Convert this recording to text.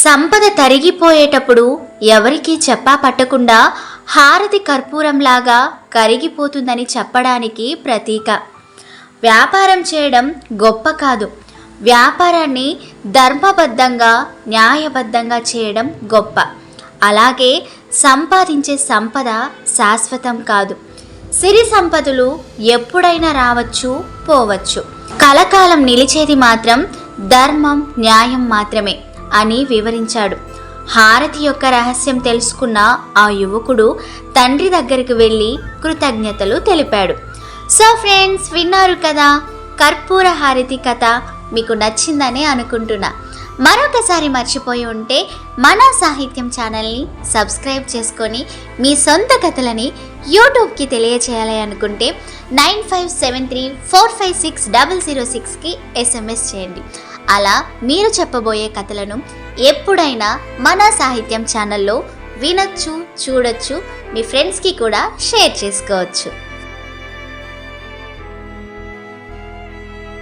సంపద తరిగిపోయేటప్పుడు ఎవరికీ చెప్పా పట్టకుండా హారతి కర్పూరంలాగా కరిగిపోతుందని చెప్పడానికి ప్రతీక. వ్యాపారం చేయడం గొప్ప కాదు, వ్యాపారాన్ని ధర్మబద్ధంగా న్యాయబద్ధంగా చేయడం గొప్ప. అలాగే సంపాదించే సంపద శాశ్వతం కాదు. సిరి సంపదలు ఎప్పుడైనా రావచ్చు పోవచ్చు, కలకాలం నిలిచేది మాత్రం ధర్మం న్యాయం మాత్రమే అని వివరించాడు. హారతి యొక్క రహస్యం తెలుసుకున్న ఆ యువకుడు తండ్రి దగ్గరికి వెళ్ళి కృతజ్ఞతలు తెలిపాడు. సో ఫ్రెండ్స్, విన్నారు కదా కర్పూర హారతి కథ. మీకు నచ్చిందనే అనుకుంటున్నా. మరొకసారి మర్చిపోయి ఉంటే మన సాహిత్యం ఛానల్ని సబ్స్క్రైబ్ చేసుకొని మీ సొంత కథలని యూట్యూబ్కి తెలియచేయాలి అనుకుంటే 9573456006కి SMS చేయండి. అలా మీరు చెప్పబోయే కథలను ఎప్పుడైనా మన సాహిత్యం ఛానల్లో వినొచ్చు, చూడొచ్చు. మీ ఫ్రెండ్స్కి కూడా షేర్ చేసుకోవచ్చు.